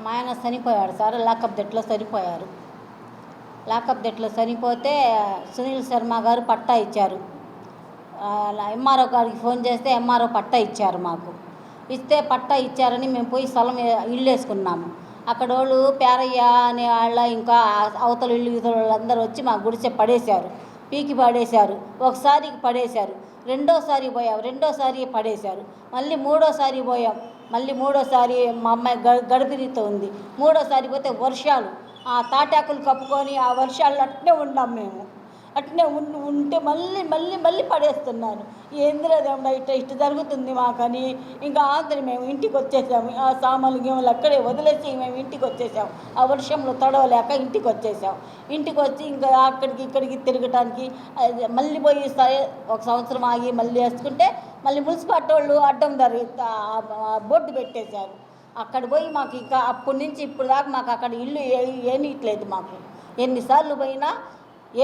మా ఆయన చనిపోయాడు సార్. లాకప్ డెత్లో చనిపోయారు. లాకప్ డెత్లో చనిపోతే సునీల్ శర్మ గారు పట్టా ఇచ్చారు. ఎంఆర్ఓ గారికి ఫోన్ చేస్తే ఎంఆర్ఓ పట్టా ఇచ్చారు. మాకు ఇస్తే పట్టా ఇచ్చారని మేము పోయి స్థలం ఇల్లు వేసుకున్నాము. అక్కడ వాళ్ళు పేరయ్య అనే వాళ్ళ ఇంకా అవతల ఇల్లు ఇతర వాళ్ళందరూ వచ్చి మా గుడిసె పడేశారు, పీకి పడేశారు. ఒకసారికి పడేశారు, రెండోసారి పోయాం, రెండోసారి పడేశారు, మళ్ళీ మూడోసారి పోయాం, మళ్ళీ మూడోసారి మా అమ్మాయి గర్భిణీతో ఉంది. మూడోసారి పోతే వర్షాలు, ఆ తాటాకులు కప్పుకొని ఆ వర్షాలు అట్నే ఉన్నాం మేము. అట్నే ఉంటే మళ్ళీ మళ్ళీ మళ్ళీ పడేస్తున్నాను. ఏందిరా దేవుడా ఇట్ట జరుగుతుంది మాకని ఇంకా ఆంధ్ర మేము ఇంటికి వచ్చేసాము. ఆ సామాన్లు గేములు అక్కడే వదిలేసి మేము ఇంటికి వచ్చేసాము. ఆ వర్షంలో తడవలేక ఇంటికి వచ్చేసాం. ఇంటికి వచ్చి ఇంకా అక్కడికి ఇక్కడికి తిరగటానికి మళ్ళీ పోయి ఒక సంవత్సరం ఆగి మళ్ళీ వేసుకుంటే మళ్ళీ మున్సిపాలిటీ వాళ్ళు అడ్డం బోర్డు పెట్టేశారు. అక్కడ పోయి మాకు ఇంకా అప్పటి నుంచి ఇప్పుడు దాకా మాకు అక్కడ ఇల్లు ఏమీయట్లేదు. మాకు ఎన్నిసార్లు పోయినా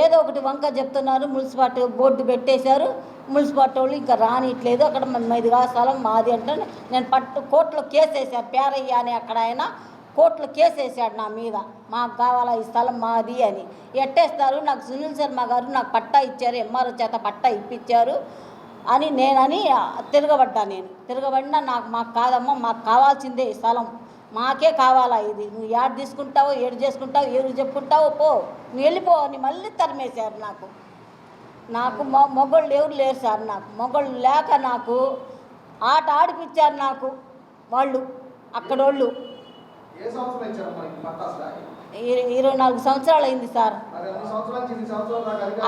ఏదో ఒకటి వంక చెప్తున్నారు. మున్సిపాలిటీ బోర్డు పెట్టేశారు. మున్సిపాలిటీ వాళ్ళు ఇంకా రానిట్లేదు. అక్కడ ఇది కాదు స్థలం మాది అంటే నేను కోర్టులో కేసు వేసాను. పేరయ్య అని అక్కడ ఆయన కోర్టులో కేసు వేసాడు నా మీద. మాకు కావాలా ఈ స్థలం మాది అని. ఎట్టేస్తారు? నాకు సునీల్ శర్మ గారు నాకు పట్టా ఇచ్చారు, ఎంఆర్ఓ చేత పట్టా ఇప్పించారు అని తిరగబడినా మాకు కాదమ్మా, మాకు కావాల్సిందే ఈ స్థలం, మాకే కావాలా ఇది. నువ్వు ఏడు తీసుకుంటావో ఏడు చేసుకుంటావు, ఏడు చెప్పుకుంటావో పో, నువ్వు వెళ్ళిపో అని మళ్ళీ తరిమేశారు. నాకు మొగళ్ళు ఎవరు లేరు సార్. నాకు మొగళ్ళు లేక నాకు ఆట ఆడిపించారు నాకు వాళ్ళు అక్కడోళ్ళు. 24 సంవత్సరాలు అయింది సార్.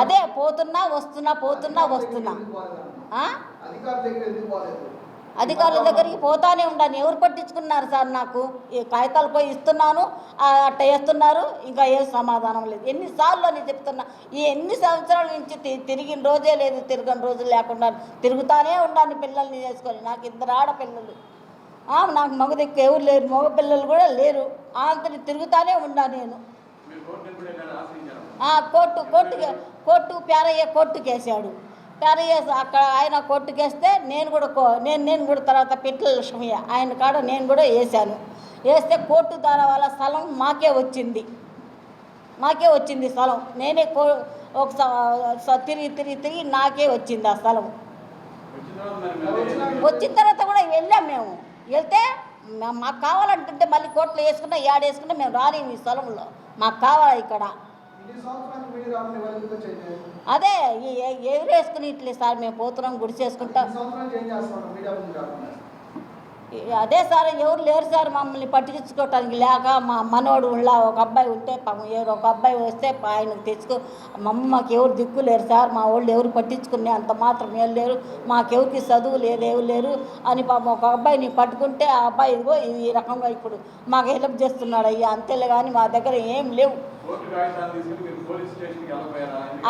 అదే పోతున్నా వస్తున్నా అధికారుల దగ్గరికి పోతానే ఉన్నాను. ఎవరు పట్టించుకున్నారు సార్? నాకు ఈ కాగితాలు పోయి ఇస్తున్నాను, అట్ట వేస్తున్నారు, ఇంకా ఏ సమాధానం లేదు. ఎన్నిసార్లు అని చెప్తున్నా. ఈ ఎన్ని సంవత్సరాల నుంచి తిరిగిన రోజే లేదు, తిరగని రోజులు లేకుండా తిరుగుతానే ఉన్నాను పిల్లల్ని చేసుకొని. నాకు 2 ఆడపిల్లలు, నాకు మగ దిక్కు ఎవరు లేరు, మగ పిల్లలు కూడా లేరు. అంతని తిరుగుతానే ఉన్నాను నేను. కోర్టు పేరయ్య కోర్టుకు వేసాడు. పేరయ్య అక్కడ ఆయన కోర్టుకు వేస్తే నేను కూడా తర్వాత పిట్టల లక్ష్మయ్య ఆయన కాడ నేను కూడా వేసాను. వేస్తే కోర్టు ద్వారా వాళ్ళ స్థలం మాకే వచ్చింది స్థలం. నేనే తిరిగి నాకే వచ్చింది ఆ స్థలం. వచ్చిన తర్వాత కూడా వెళ్ళాం మేము. వెళ్తే మాకు కావాలంటుంటే మళ్ళీ కోర్టులో వేసుకున్నా ఏడేసుకున్నా మేము రాని ఈ స్థలంలో మాకు కావాలా ఇక్కడ. అదే ఎవరు వేసుకుని ఇట్లే సార్ మేము పోతున్నాం గుడిసేసుకుంటాం. అదే సార్ ఎవరు లేరు సార్ మమ్మల్ని పట్టించుకోవటానికి లేక. మా మనోడు ఒక అబ్బాయి ఉంటే ఒక అబ్బాయి వస్తే ఆయనకు తెచ్చుకో మాకు ఎవరు దిక్కు లేరు సార్. మా వాళ్ళు ఎవరు పట్టించుకునే అంత మాత్రం ఏం లేరు, మాకెవరికి చదువు లేదు ఎవరు లేరు అని ఒక అబ్బాయిని పట్టుకుంటే ఆ అబ్బాయి ఇదిగో ఈ రకంగా ఇప్పుడు మాకు హెల్ప్ చేస్తున్నాడు అయ్యా, అంతేలే కానీ మా దగ్గర ఏం లేవు.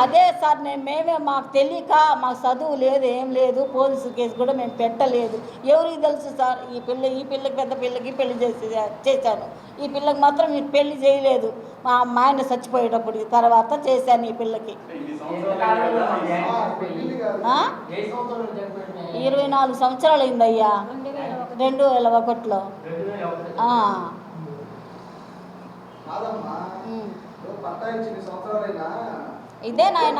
అదే సార్ మేమే మాకు తెలియక మాకు చదువు లేదు ఏం లేదు, పోలీసు కేసు కూడా మేము పెట్టలేదు. ఎవరికి తెలుసు సార్? ఈ పిల్లకి పెద్ద పిల్లకి పెళ్లి చేశాను, ఈ పిల్లకి మాత్రం మీరు పెళ్లి చేయలేదు. మా ఆయన చచ్చిపోయేటప్పుడు తర్వాత చేశాను ఈ పిల్లకి. 24 సంవత్సరాలు అయిందయ్యా, 2001లో. ఇదే నాయన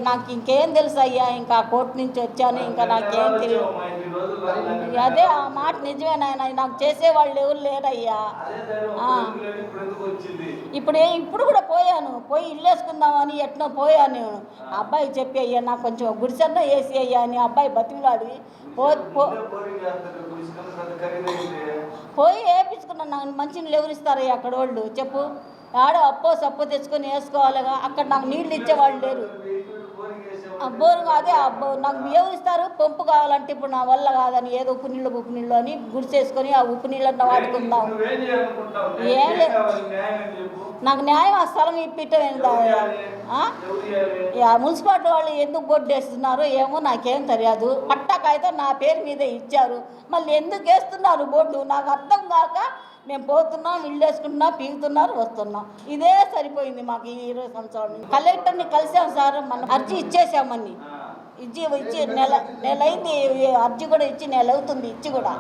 నాకు ఇంకేం తెలుసు అయ్యా. ఇంకా కోర్టు నుంచి వచ్చాను, ఇంకా నాకేం తెలియదు. అదే ఆ మాట నిజమే నాయన, నాకు చేసేవాళ్ళు ఎవరు లేరయ్యా. ఇప్పుడు కూడా పోయి ఇల్లు వేసుకుందామని ఎట్నో పోయాను నేను. అబ్బాయి చెప్పి అయ్యా నాకు కొంచెం గుడిసెన్నా వేసి అయ్యా అని అబ్బాయి బతిమలాడి పోయి వేయించుకున్నాను. నాకు మంచినీళ్ళు ఎవరు ఇస్తారయ్యా అక్కడ వాళ్ళు చెప్పు? ఆడో సప్పో తెచ్చుకొని వేసుకోవాలిగా. అక్కడ నాకు నీళ్ళు ఇచ్చేవాళ్ళు లేరు. బోరు అదే నాకు ఎవరు ఇస్తారు? పంపు కావాలంటే ఇప్పుడు నా వల్ల కాదని ఏదో ఉప్పు నీళ్ళు అని గుడిసేసుకొని ఆ ఉప్పు నీళ్ళన్నా వాడుకుందాం. ఏం లేదు, నాకు న్యాయం ఆ స్థలం ఇప్పించడం. మున్సిపాలిటీ వాళ్ళు ఎందుకు బోర్డు వేస్తున్నారు ఏమో నాకేం తెలియదు. పట్టాకైతే నా పేరు మీదే ఇచ్చారు, మళ్ళీ ఎందుకు వేస్తున్నారు బోర్డు నాకు అర్థం కాక. మేము పోతున్నాం, ఇల్లు వేసుకుంటున్నాం, పీగుతున్నారు, వస్తున్నాం. ఇదే సరిపోయింది మాకు ఈ 20 సంవత్సరాలు. కలెక్టర్ని కలిసాం సార్, మనం అర్జీ ఇచ్చేసామని ఇచ్చి నెల అయింది, అర్జీ కూడా ఇచ్చి నెల అవుతుంది ఇచ్చి కూడా.